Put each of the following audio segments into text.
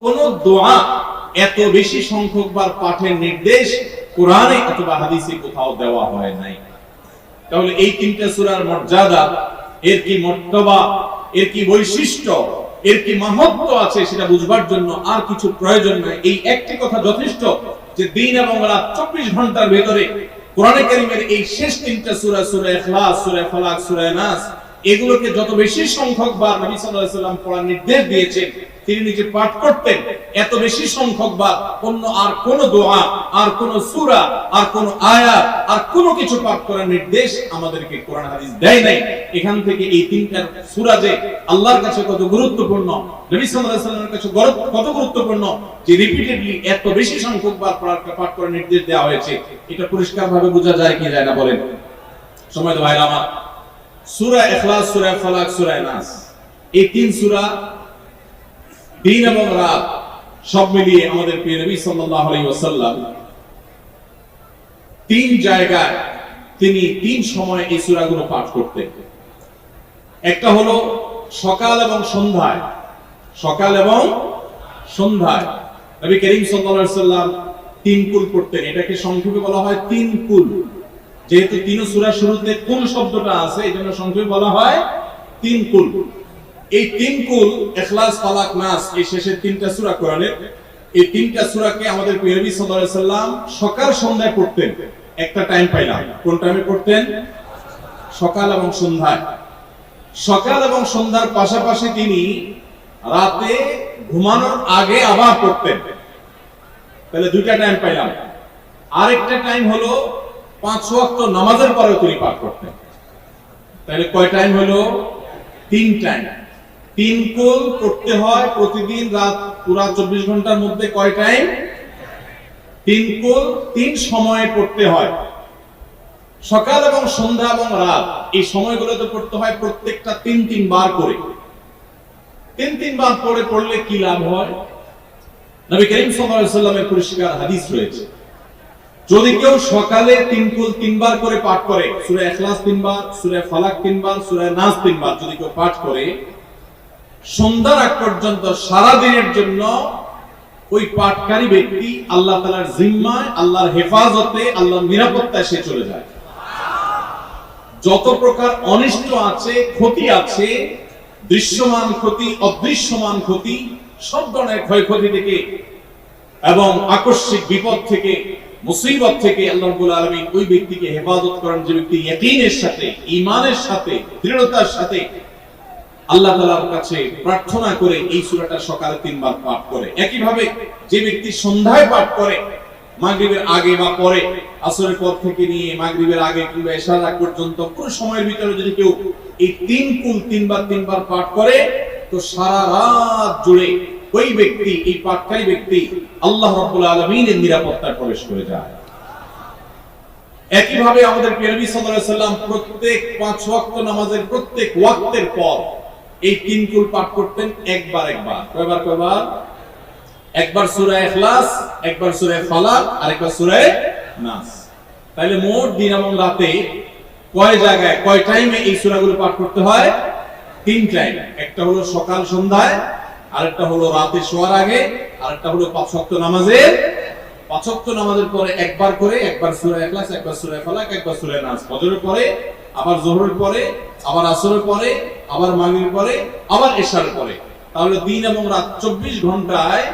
কোন দোয়া এত বেশি সংখ্যক বার পাঠের নির্দেশ কোরআনে অথবা হাদিসে কোথাও দেওয়া হয় নাই। তাহলে এই তিনটা সূরার মর্যাদা, এর কি মর্তবা, এর কি বৈশিষ্ট্য, এর কি মাহাত্ম্য আছে সেটা বুঝবার জন্য আর কিছু প্রয়োজন নাই। এই একটি কথা যথেষ্ট যে দিন এবং রাত 24 ঘন্টার ভেতরে কোরআনে কারীমের এই শেষ তিনটা সূরা, সূরা ইখলাস, সূরা ফালাক, সূরা নাস, এগুলোকে যত বেশি সংখ্যক বার নবী সাল্লাল্লাহু আলাইহি ওয়াসাল্লাম পড়ার নির্দেশ দিয়েছেন, তিনি নিজে পাঠ করতেন, এত বেশি সংখ্যক বার অন্য আর কোন দোয়া, আর কোন সূরা, আর কোন আয়াত, আর কোন কিছু পাঠ করার নির্দেশ আমাদেরকে কোরআন হাদিস দেয় নাই। এখান থেকে এই তিনটা সূরা যে আল্লাহর কাছে কত গুরুত্বপূর্ণ, নবী সাল্লাল্লাহু আলাইহি ওয়াসাল্লামের কাছে কত গুরুত্বপূর্ণ, যে রিপিটেডলি এত বেশি সংখ্যক বার পাঠ করার নির্দেশ দেওয়া হয়েছে, এটা পরিষ্কারভাবে বোঝা যায় কি যায় না বলেন? সময় তো ভাইরা আমার, সূরা ইখলাস, সূরা ফালাক, সূরা নাস, এই তিন সূরা দিন এবং রাত সব মিলিয়ে আমাদের প্রিয় নবী সাল্লাল্লাহু আলাইহি ওয়াসাল্লাম তিন জায়গায় তিনি তিন সময় এই সূরাগুলো পাঠ করতেন। একটা হলো সকাল এবং সন্ধ্যায়, সকাল এবং সন্ধ্যায় নবী করিম সাল্লাল্লাহু আলাইহি ওয়াসাল্লাম তিন কুল পড়তেন। এটাকে সংক্ষেপে বলা হয় তিন কুল। যেহেতু তিন সূরা শুরুতে কুল শব্দটা আছে, এজন্য সংক্ষেপে বলা হয় তিন কুল। এই তিন কুল ইখলাস, ফালাক, নাস, এই শেষের তিনটা সূরা কোরআনের, এই তিনটা সূরাকে আমাদের প্রিয় নবী সাল্লাল্লাহু আলাইহি ওয়াসাল্লাম সকাল সন্ধ্যায় পড়তেন। একটা টাইম পাইলাম, কোন টাইমে পড়তেন? সকাল এবং সন্ধ্যায়। সকাল এবং সন্ধ্যার পাশাপাশি তিনি রাতে ঘুমানোর আগে আবার পড়তেন। তাহলে দুইটা টাইম পাইলাম। আরেকটা টাইম হলো 5 ওয়াক্ত নামাজের পরেও তিনি পাঠ করতেন। তাহলে কয় টাইম হলো? 3 টাইম। 3 কুল পড়তে হয় প্রতিদিন রাত পুরা 24 ঘন্টার মধ্যে। কয় টাইম? 3 কুল 3 সময়ে পড়তে হয়। সকাল এবং সন্ধ্যা এবং রাত এই সময়গুলোতে পড়তে হয় প্রত্যেকটা 3 বার করে। 3 বার পড়লে কি লাভ হয়? নবী করিম সাল্লাল্লাহু আলাইহি ওয়াসাল্লামের পরিষ্কার হাদিস রয়েছে, যদি কেউ সকালে 3 কুল 3 বার করে পাঠ করে, সূরা ইখলাস 3 বার, সূরা ফালাক 3 বার, সূরা নাস 3 বার যদি কেউ পাঠ করে, সন্ধ্যার আগ পর্যন্ত সারা দিনের জন্য ওই পাঠকারী ব্যক্তি আল্লাহ তাআলার জিম্মায়, আল্লাহর হেফাজতে, আল্লাহর নিরাপত্তায় সে চলে যায়। যত প্রকার অনিষ্ট আছে, ক্ষতি আছে, দৃশ্যমান ক্ষতি, অদৃশ্যমান ক্ষতি, সব ধরনের ক্ষয়ক্ষতি থেকে এবং আকস্মিক বিপদ থেকে, মুসিবত থেকে আল্লাহ রাব্বুল আলামিন ওই ব্যক্তিকে হেফাজত করেন, যে ব্যক্তি ইয়াকিনের সাথে, ঈমানের সাথে, দৃঢ়তার সাথে আল্লাহ তাআলার কাছে প্রার্থনা করে এই সূরাটা সকালে 3 বার পাঠ করে। একইভাবে যে ব্যক্তি সন্ধ্যায় পাঠ করে, মাগরিবের আগে বা পরে, আসরের পর থেকে নিয়ে মাগরিবের আগে কিংবা ইশার আগ পর্যন্ত পুরো সময়ের ভিতরে যদি কেউ এই 3 কুল 3 বার পাঠ করে, তো সারা রাত জুড়ে ওই ব্যক্তি, এই পাঠকারী ব্যক্তি আল্লাহ রাব্বুল আলামিনের নিরাপত্তায় প্রবেশ করে যায়। একইভাবে আমাদের প্রিয় নবী সাল্লাল্লাহু আলাইহি ওয়াসাল্লাম প্রত্যেক 5 ওয়াক্ত নামাজের প্রত্যেক ওয়াক্তের পর এই 3 কুল পাঠ করতেন একবার। কয়বার? একবার সূরা ইখলাস, একবার সূরা ফালাক, আর একবার সূরা নাস। তাহলে মোট দিন এবং রাতে কয় জায়গায়, কয় টাইমে এই সূরাগুলো পাঠ করতে হয়? 3 টাইম। একটা হলো সকাল সন্ধ্যায়, আরেকটা হলো রাতে শোয়ার আগে, আরেকটা হলো 5 ওয়াক্ত নামাজের, 5 ওয়াক্ত নামাজের পরে একবার করে, একবার সূরা ইখলাস, একবার সূরা ফালাক, একবার সূরা নাস। ফজরের পরে, আবার যোহরের পরে, আবার আসরের পরে, আবার মাগরিবের পরে, আবার ইশারের পরে। তাহলে দিন এবং রাত 24 ঘন্টায়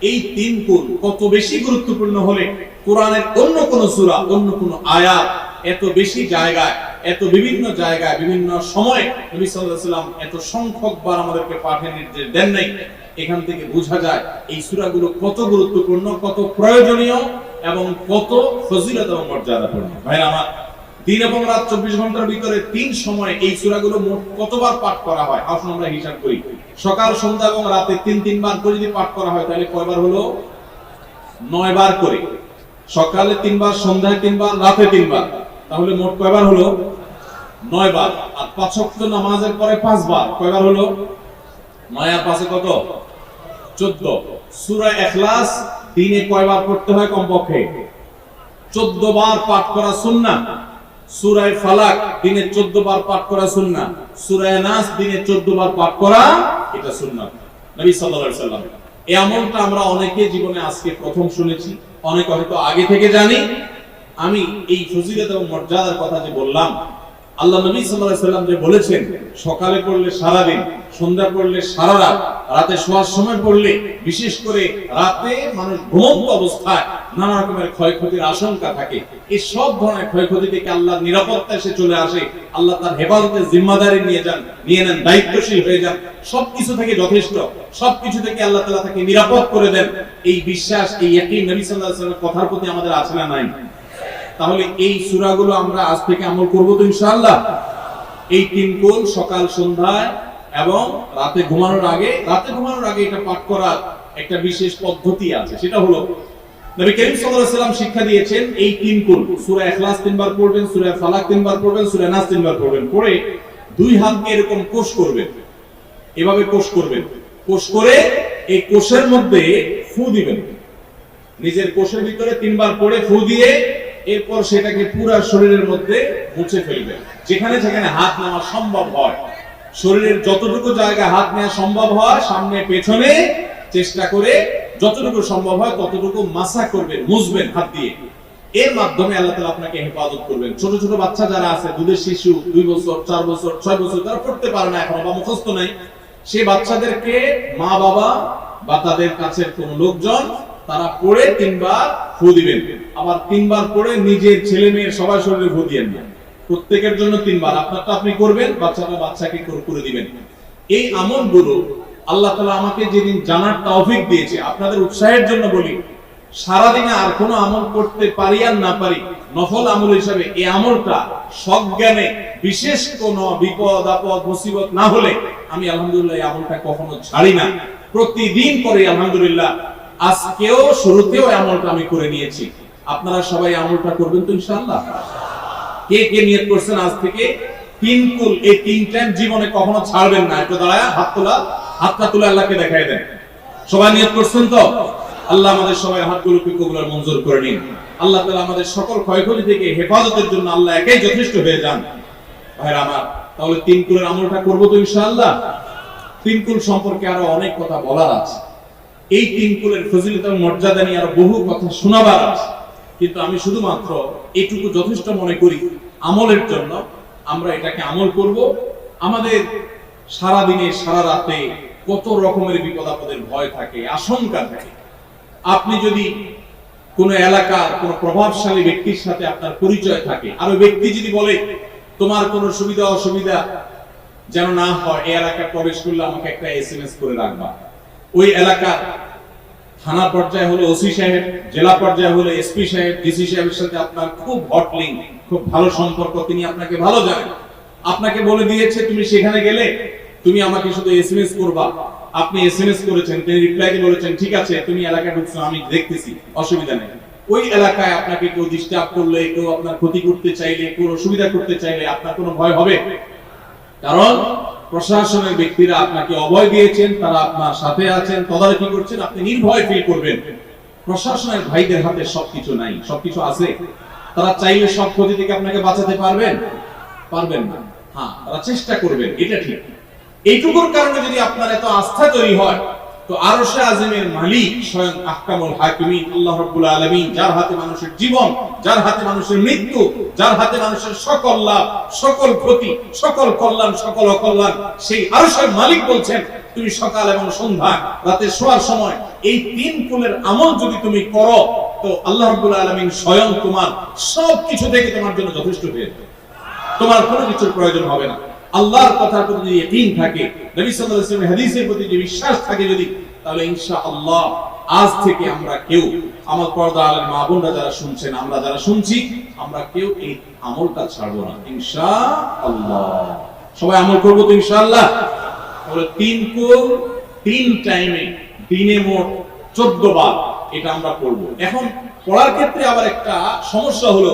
এই 3 কুল কত বেশি গুরুত্বপূর্ণ হলে কোরআনের অন্য কোন সূরা, অন্য কোন আয়াত এত বেশি জায়গায়, এত বিভিন্ন জায়গায়, বিভিন্ন সময়ে নবী সাল্লাল্লাহু আলাইহি ওয়াসাল্লাম এত সংখ্যক বার আমাদেরকে পাঠের নির্দেশ দেন নাই। এখান থেকে বোঝা যায় এই সূরাগুলো কত গুরুত্বপূর্ণ, কত প্রয়োজনীয় এবং কত ফজিলত এবং মর্যাদাপূর্ণ। ভাইরা আমার, দিন এবং রাত 24 ঘন্টার ভিতরে 3 সময়ে এই সূরাগুলো মোট কতবার পাঠ করা হয়? আসুন আমরা হিসাব করি। সকাল, সন্ধ্যা এবং রাতে 3 বার করে যদি পাঠ করা হয়, তাহলে কয়বার হলো? 9 বার করে। সকালে 3 বার, সন্ধ্যায় 3 বার, রাতে 3 বার, তাহলে মোট কয়বার হলো? 9 বার। আর 5 ওয়াক্ত নামাজের পরে 5 বার, কয়বার হলো? 9 আর 5 কত? 14। সূরা ইখলাস দিনে কয়বার পড়তে হয়? কমপক্ষে 14 বার পাঠ করা সুন্নাহ। সূরা ফালাক দিনে 14 বার পাঠ করা সুন্নাহ। সূরা নাস দিনে 14 বার পাঠ করা এটা সুন্নাহ। নবী সাল্লাল্লাহু আলাইহি ওয়াসাল্লাম এই আমলটা আমরা অনেকে জীবনে আজকে প্রথম শুনেছি, অনেকে হয়তো আগে থেকে জানি। আমি এই ফজিলত এবং মর্যাদার কথা যে বললাম, আল্লাহ নবী সাল্লাল্লাহু আলাইহি সাল্লাম যে বলেছেন সকালে পড়লে সারা দিন, সন্ধ্যা পড়লে সারা রাত, রাতে শোয়ার সময় পড়লে, বিশেষ করে রাতে মানুষ ঘুমন্ত অবস্থায় নানা রকমের ক্ষয়ক্ষতির আশঙ্কা থাকে, এই সব ধরনের ক্ষয়ক্ষতি থেকে আল্লাহর নিরাপত্তা এসে চলে আসে, আল্লাহ তার হেফাজতের জিম্মাদারি নিয়ে নেন, দায়িত্বশীল হয়ে যান, সবকিছু থেকে যথেষ্ট, সবকিছু থেকে আল্লাহ তাআলা তাকে নিরাপদ করে দেন। এই বিশ্বাস, এই ইয়াকিন নবী সাল্লাল্লাহু আলাইহি ওয়াসাল্লামের কথার প্রতি আমাদের আছে না নাই? তাহলে এই সূরাগুলো আমরা আজ থেকে আমল করব তো ইনশাআল্লাহ। এই তিন কুল সকাল সন্ধ্যায় এবং রাতে ঘুমানোর আগে এটা পাঠ করার একটা বিশেষ পদ্ধতি আছে, সেটা হলো নবী করিম সাল্লাল্লাহু আলাইহি ওয়াসাল্লাম শিক্ষা দিয়েছেন এই তিন কুল, সূরা ইখলাস তিনবার পড়বেন, সূরা ফালাক তিনবার পড়বেন, সূরা নাস তিনবার পড়বেন, পড়ে দুই হাতকে এরকম কোষ করবেন, এভাবে কোষ করবেন, কোষ করে এই কোষের মধ্যে ফু দিবেন, নিজের কোষের ভিতরে তিনবার পড়ে ফু দিয়ে এরপর সেটাকে পুরো শরীরের মধ্যে মুছে ফেলবেন, যেখানে যেখানে হাত নেওয়া সম্ভব হয়, শরীরের যতটুকু জায়গা হাত নেওয়া সম্ভব হয়, সামনে পেছনে চেষ্টা করে যতটুকু সম্ভব হয় ততটুকু মাসা করবেন, মুছবেন হাত দিয়ে। এর মাধ্যমে আল্লাহ তাআলা আপনাকে হেফাজত করবেন। ছোট ছোট বাচ্চা যারা আছে, দুধের শিশু, 2 বছর 4 বছর 6 বছর, তারা পড়তে পারে না এখনো বা মুখস্থ নাই, সেই বাচ্চাদেরকে মা বাবা বা তাদের কাছের কোন লোকজন তারা পড়ে তিনবার ফু দিবেন, আবার তিনবার পড়ে নিজের ছেলে মেয়ের সবার শরীরে ফু দিয়েন না, প্রত্যেকের জন্য তিনবার, আপনারটা আপনি করবেন, বাচ্চাকে করে দিবেন। এই আমলগুলো আল্লাহ তাআলা আমাকে যেদিন জানার তৌফিক দিয়েছে, আপনাদের উৎসাহের জন্য বলি, সারাদিনে আর কোনো আমল করতে পারি আর না পারি, নফল আমল হিসাবে এই আমলটা সজ্ঞানে, বিশেষ কোন বিপদ আপদ মুসিবত না হলে আমি আলহামদুলিল্লাহ এই আমলটা কখনো ছাড়ি না, প্রতিদিন করে আলহামদুলিল্লাহ। আজকেও শুরুতেও আমলটা আমি করে নিয়েছি। আপনারা সবাই আমলটা করবেন তো ইনশাআল্লাহ? কে কে নিয়ত করছেন আজ থেকে তিন কুল, এই তিন টাইম জীবনে কখনো ছাড়বেন না? একটু দাঁড়ায় হাতটা তুলে আল্লাহকে দেখায় দেন। সবাই নিয়ত করছেন তো? আল্লাহ আমাদের সবাই হাতগুলোকে কবুল আর মঞ্জুর করে নিন। আল্লাহ তাআলা আমাদের সকল ক্ষয়ক্ষতি থেকে হেফাজতের জন্য আল্লাহ একাই যথেষ্ট হয়ে যান। ভাইরা আমার, তাহলে তিন কুলের আমলটা করব তো ইনশাআল্লাহ। তিন কুল সম্পর্কে আরো অনেক কথা বলার আছে, এই তিন কুলের ফজিলত এবং মর্যাদা নিয়ে আরো বহু কথা শোনাবার আছে, কিন্তু আমি শুধুমাত্র এটুকু যথেষ্ট মনে করি আমলের জন্য। আমরা এটাকে আমল করব। আমাদের সারা দিনে সারা রাতে কত রকমের বিপদ আপদের ভয় থাকে, আশঙ্কা থাকে। আপনি যদি কোন এলাকার কোন প্রভাবশালী ব্যক্তির সাথে আপনার পরিচয় থাকে, আর ওই ব্যক্তি যদি বলে তোমার কোনো সুবিধা অসুবিধা যেন না হয়, এই এলাকায় প্রবেশ করলে আমাকে একটা এসএমএস করে রাখবা। ওই এলাকার থানা পর্যায়ে হলো ওসি সাহেব, জেলা পর্যায়ে হলো এসপি সাহেব, ডিসি সাহেবের সাথে আপনার খুব হট লিংক, খুব ভালো সম্পর্ক, তিনি আপনাকে ভালো জানেন, আপনাকে বলে দিয়েছে তুমি সেখানে গেলে তুমি আমাকে শুধু এসএমএস করবা। আপনি এসএমএস করেছেন, তিনি রিপ্লাই দিয়ে বলেছেন ঠিক আছে তুমি এলাকায় ঢুকছো, আমি দেখতেছি, অসুবিধা নেই। ওই এলাকায় আপনাকে কেউ ডিস্টার্ব করলে, কেউ আপনার ক্ষতি করতে চাইলে, কোনো অসুবিধা করতে চাইলে আপনার কোনো ভয় হবে? কারণ প্রশাসনের ব্যক্তিরা আপনাকে অভয় দিয়েছেন, তারা আপনার সাথে আছেন, তদারকি করছেন, আপনি নির্ভয় ফিল করবেন। প্রশাসনের ভাইদের হাতে সবকিছু নাই, সবকিছু আছে। তারা চাইলে সব ক্ষতি থেকে আপনাকে বাঁচাতে পারবেন না। হ্যাঁ, তারা চেষ্টা করবেন, এটা ঠিক। এইটুকুর কারণে যদি আপনার এত আস্থা তৈরি হয়, তো আরশে আজিমের মালিক স্বয়ং আহকামুল হাকিমিন আল্লাহ রাব্বুল আলামিন, যার হাতে মানুষের জীবন, যার হাতে মানুষের মৃত্যু, যার হাতে মানুষের সকল লাভ, সকল ক্ষতি, সকল কল্যাণ, সকল অকল্যাণ, সেই আরশের মালিক বলছেন তুমি সকাল এবং সন্ধ্যা, রাতে শোয়ার সময় এই তিন কুলের আমল যদি তুমি করো, তো আল্লাহ রাব্বুল আলামিন স্বয়ং তোমার সবকিছু থেকে তোমার জন্য যথেষ্ট হয়ে যাবে, তোমার কোনো কিছুর প্রয়োজন হবে না। আল্লাহর কথার প্রতি যদি ইয়াকিন থাকে, নবী সাল্লাল্লাহু আলাইহি ওয়াসাল্লামের হাদিসের প্রতি যদি বিশ্বাস থাকে যদি, তাহলে ইনশাআল্লাহ আজ থেকে আমরা কেউ, আমার পর্দা আলের মা বোনরা যারা শুনছেন, আমরা যারা শুনছি, আমরা কেউ এই আমলটা ছাড়বো না ইনশাআল্লাহ। সবাই আমল করবো তো ইনশাআল্লাহ। তাহলে তিন কুল তিন টাইমে দিনে মোট 14 বার এটা আমরা পড়বো। এখন পড়ার ক্ষেত্রে আবার একটা সমস্যা হলো,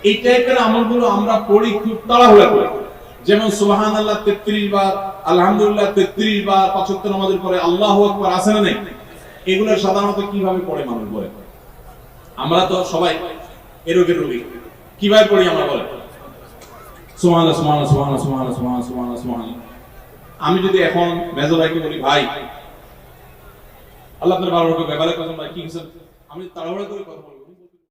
এই টাইপের আমলগুলো আমরা পড়ি খুব তাড়াহুড়া করে, যেমন সুবহানাল্লাহ 33 বার, আলহামদুলিল্লাহ 33 বার, 5 ওয়াক্ত নামাজের পরে আল্লাহু আকবার আছে না নেই? এগুলো সাধারণত কিভাবে পড়ে মানুষ বলে? আমরা তো সবাই এরকম রোগী, কিভাবে পড়ি আমরা বলে? সুবহানাল্লাহ সুবহানাল্লাহ সুবহানাল্লাহ সুবহানাল্লাহ সুবহানাল্লাহ সুবহানাল্লাহ। আমি যদি এখন মেজর ভাইকে বলি, ভাই আল্লাহ আপনার ভালো রাখবে। ব্যাপারে কথা কি আমি তাড়াহুড়া করে কথা বলবো।